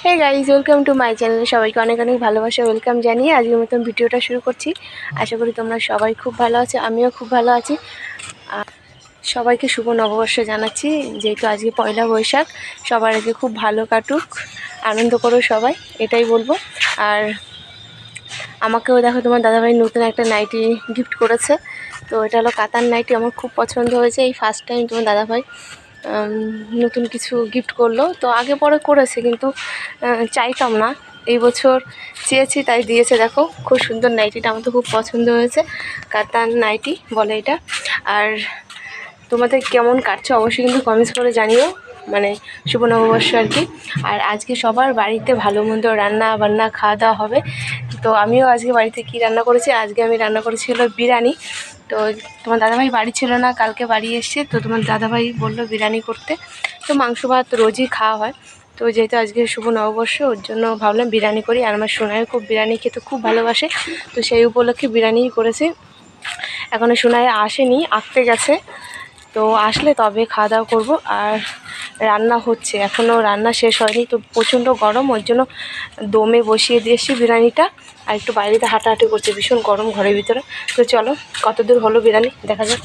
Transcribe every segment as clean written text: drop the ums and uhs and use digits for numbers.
Hey guys, welcome to my channel. সবাইকে অনেক অনেক ভালোবাসা, ওয়েলকাম জানিয়ে আজকের মতন ভিডিওটা শুরু করছি। আশা করি তোমরা সবাই খুব ভালো আছো, আমিও খুব ভালো আছি। সবাইকে শুভ নববর্ষ জানাচ্ছি, যেহেতু আজকে পয়লা বৈশাখ। সবার আজকে খুব ভালো কাটুক, আনন্দ করো সবাই, এটাই বলবো। আর আমাকেও দেখো, তোমার দাদাভাই নতুন একটা নাইটি গিফট করেছে। তো এটা হলো কাতার নাইটি, আমার খুব পছন্দ হয়েছে। এই ফার্স্ট টাইম তোমার দাদাভাই নতুন কিছু গিফট করলো। তো আগে পরে করেছে, কিন্তু চাইতাম না, এই বছর চেয়েছি তাই দিয়েছে। দেখো খুব সুন্দর নাইটিটা, আমার তো খুব পছন্দ হয়েছে। কাতার নাইটি বলে এটা। আর তোমাদের কেমন কাটছে অবশ্যই কিন্তু কমেন্টস করে জানিও, মানে শুভ নববর্ষ আর কি। আর আজকে সবার বাড়িতে ভালো মন্দ রান্না বান্না খাওয়া দাওয়া হবে। তো আমিও আজকে বাড়িতে কি রান্না করেছি, আজকে আমি রান্না করেছি হলো বিরিয়ানি। তো তোমার দাদাভাই বাড়ি ছিল না, কালকে বাড়ি এসছে। তো তোমার দাদাভাই বললো বিরিয়ানি করতে। তো মাংস ভাত রোজই খাওয়া হয়, তো যেহেতু আজকে শুভ নববর্ষ, ওর জন্য ভাবলাম বিরিয়ানি করি। আর আমার সোনাইও খুব বিরিয়ানি খেতে খুব ভালোবাসে, তো সেই উপলক্ষে বিরিয়ানিই করেছি। এখনও সোনাই আসেনি, আসতে গেছে, তো আসলে তবে খাওয়া দাওয়া করবো। আর রান্না হচ্ছে, এখনও রান্না শেষ হয়নি, তো প্রচণ্ড গরম, ওর জন্য দমে বসিয়ে দিয়েছি বিরিয়ানিটা। আর একটু বাইরেতে হাঁটাহাঁটি করছে, ভীষণ গরম ঘরের ভিতরে। তো চলো কত দূর হলো বিরিয়ানি দেখা যাক।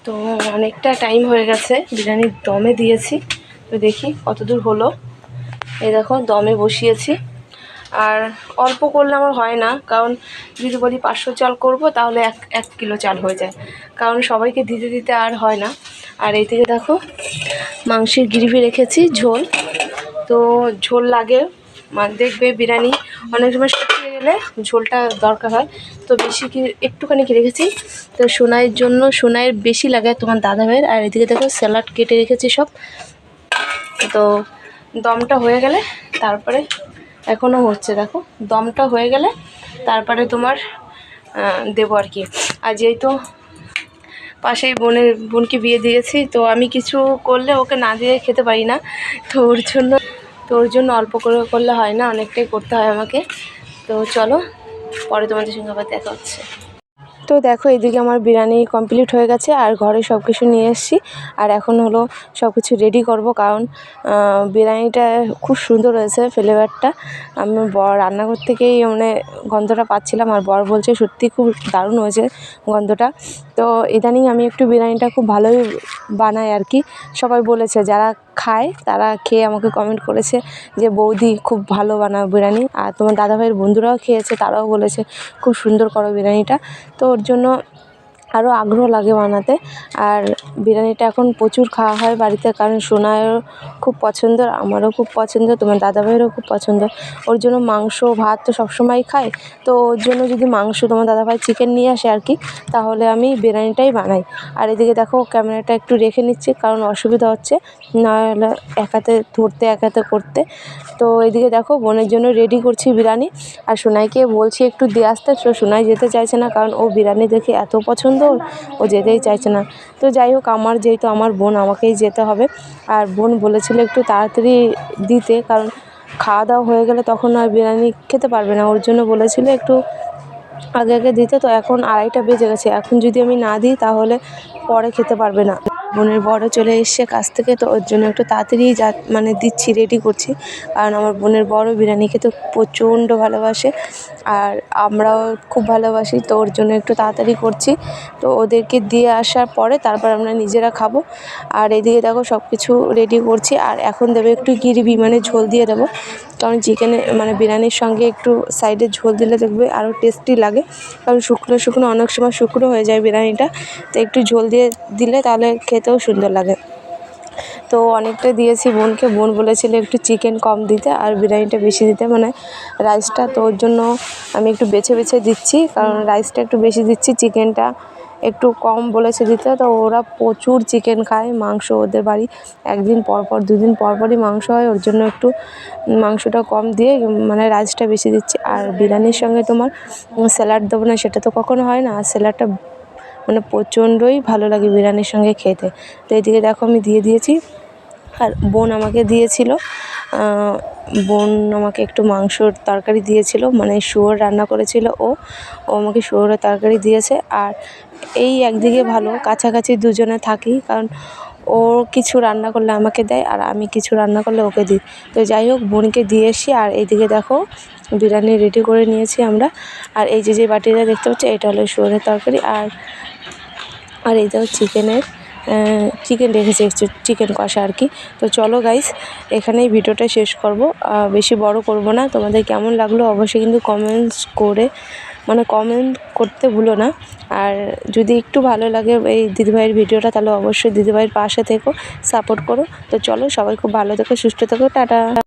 তো অনেকটা টাইম হয়ে গেছে বিরিয়ানি দমে দিয়েছি, তো দেখি কত দূর হলো। এই দেখো দমে বসিয়েছি। আর অল্প করলে আমার হয় না, কারণ যদি বলি 500 চাল করব তাহলে এক কিলো চাল হয়ে যায়, কারণ সবাইকে দিতে দিতে আর হয় না। আর এই থেকে দেখো মাংসের গ্রেভি রেখেছি, ঝোল। তো ঝোল লাগে, মানে দেখবে বিরিয়ানি অনেক সময় শুকিয়ে গেলে ঝোলটা দরকার হয়, তো বেশি কি একটুখানি কি রেখেছি। তো সোনাইয়ের জন্য, সোনাইয়ের বেশি লাগে তোমার দাদাভাইয়ের। আর এদিকে দেখো স্যালাড কেটে রেখেছি সব। তো দমটা হয়ে গেলে তারপরে, এখনও হচ্ছে দেখো, দমটা হয়ে গেলে তারপরে তোমার দেবো আর কি। আর যেহেতু পাশেই বোনকে বিয়ে দিয়েছি, তো আমি কিছু করলে ওকে না দিয়ে খেতে পারি না। তো ওর জন্য অল্প করে করলে হয় না, অনেকটাই করতে হয় আমাকে। তো চলো পরে তোমাদের সঙ্গে আবার দেখা হচ্ছে। তো দেখো এদিকে আমার বিরিয়ানি কমপ্লিট হয়ে গেছে, আর ঘরে সব কিছু নিয়ে এসেছি। আর এখন হলো সব কিছু রেডি করব, কারণ বিরিয়ানিটা খুব সুন্দর হয়েছে ফ্লেভারটা। আমি রান্নাঘর থেকেই মানে গন্ধটা পাচ্ছিলাম, আর বর বলছে সত্যি খুব দারুণ হয়েছে গন্ধটা। তো ইদানিং আমি একটু বিরিয়ানিটা খুব ভালোই বানাই আর কি। সবাই বলেছে, যারা খায় তারা খেয়ে আমাকে কমেন্ট করেছে যে বৌদি খুব ভালো বানাও বিরিয়ানি। আর তোমার দাদাভাইয়ের বন্ধুরাও খেয়েছে, তারাও বলেছে খুব সুন্দর করো বিরিয়ানিটা। তো ওর জন্য আরও আগ্রহ লাগে বানাতে। আর বিরিয়ানিটা এখন প্রচুর খাওয়া হয় বাড়িতে, কারণ সোনাইয়েরও খুব পছন্দ, আমারও খুব পছন্দ, তোমার দাদাভাইয়েরও খুব পছন্দ। ওর জন্য মাংস ভাত তো সবসময় খাই, তো ওর জন্য যদি মাংস তোমার দাদাভাই চিকেন নিয়ে আসে আর কি, তাহলে আমি বিরিয়ানিটাই বানাই। আর এদিকে দেখো ক্যামেরাটা একটু রেখে নিচ্ছি, কারণ অসুবিধা হচ্ছে নাহলে এক হাতে ধরতে এক হাতে করতে। তো এদিকে দেখো বোনের জন্য রেডি করছি বিরিয়ানি। আর সোনাইকে বলছি একটু দিয়ে আসতে, তো সোনাই যেতে চাইছে না, কারণ ও বিরিয়ানি দেখে এত পছন্দ, ও যেতেই চাইছে না। তো যাই হোক, যেহেতু আমার বোন, আমাকেই যেতে হবে। আর বোন বলেছিল একটু তাড়াতাড়ি দিতে, কারণ খাওয়া দাওয়া হয়ে গেলে তখন আর বিরিয়ানি খেতে পারবে না, ওর জন্য বলেছিল একটু আগে আগে দিতে। তো এখন 2:30 বেজে গেছে, এখন যদি আমি না দিই তাহলে পরে খেতে পারবে না। বোনের বড় চলে এসছে কাছ থেকে, তো ওর জন্য একটু তাড়াতাড়ি মানে দিচ্ছি, রেডি করছি। কারণ আমার বোনের বড় বিরিয়ানি খেতে প্রচণ্ড ভালোবাসে, আর আমরাও খুব ভালোবাসি, তো ওর জন্য একটু তাড়াতাড়ি করছি। তো ওদেরকে দিয়ে আসার পরে তারপর আমরা নিজেরা খাবো। আর এদিকে দেখো সব কিছু রেডি করছি। আর এখন দেবে একটু গ্রেভি, মানে ঝোল দিয়ে দেবো, কারণ চিকেনে মানে বিরিয়ানির সঙ্গে একটু সাইডে ঝোল দিলে দেখবে আরও টেস্টি লাগে। কারণ শুকনো শুকনো অনেক সময় শুকনো হয়ে যায় বিরিয়ানিটা, তো একটু ঝোল দিয়ে দিলে তাহলে খেতেও সুন্দর লাগে। তো অনেকটা দিয়েছি বোনকে, বোন বলেছিল একটু চিকেন কম দিতে আর বিরিয়ানিটা বেশি দিতে, মানে রাইসটা। তো ওর জন্য আমি একটু বেছে বেছে দিচ্ছি, কারণ রাইসটা একটু বেশি দিচ্ছি, চিকেনটা একটু কম বলেছে দিতে। তো ওরা প্রচুর চিকেন খায়, মাংস ওদের বাড়ি একদিন পর পর 2 দিন পর পরই মাংস হয়, ওর জন্য একটু মাংসটা কম দিয়ে মানে রাইসটা বেশি দিচ্ছি। আর বিরিয়ানির সঙ্গে তোমার স্যালাড দেবো না সেটা তো কখনো হয় না, আর স্যালাডটা মানে প্রচণ্ডই ভালো লাগে বিরিয়ানির সঙ্গে খেতে। তো এদিকে দেখো আমি দিয়ে দিয়েছি। আর বোন আমাকে দিয়েছিল, বোন আমাকে একটু মাংসর তরকারি দিয়েছিল, মানে শুয়োর রান্না করেছিল ও আমাকে শুয়োরের তরকারি দিয়েছে। আর এই একদিকে ভালো, কাছাকাছি দুজনে থাকি, কারণ ও কিছু রান্না করলে আমাকে দেয় আর আমি কিছু রান্না করলে ওকে দিই। তো যাই হোক, বোনকে দিয়ে এসি। আর এইদিকে দেখো বিরিয়ানি রেডি করে নিয়েছি আমরা। আর এই যে বাটিটা দেখতে পাচ্ছি এটা হলো শুয়োরের তরকারি। আর এই দেখো চিকেন রেখেছি, একটু চিকেন কষা আর কি। তো চলো গাইস, এখানেই ভিডিওটা শেষ করব, বেশি বড় করব না। তোমাদের কেমন লাগলো অবশ্যই কিন্তু কমেন্ট করতে ভুলো না। আর যদি একটু ভালো লাগে এই দিদিভাইয়ের ভিডিওটা, তাহলে অবশ্যই দিদিভাইয়ের পাশে থেকো, সাপোর্ট করো। তো চলো, সবাই খুব ভালো থেকো, সুস্থ থেকো, টাটা।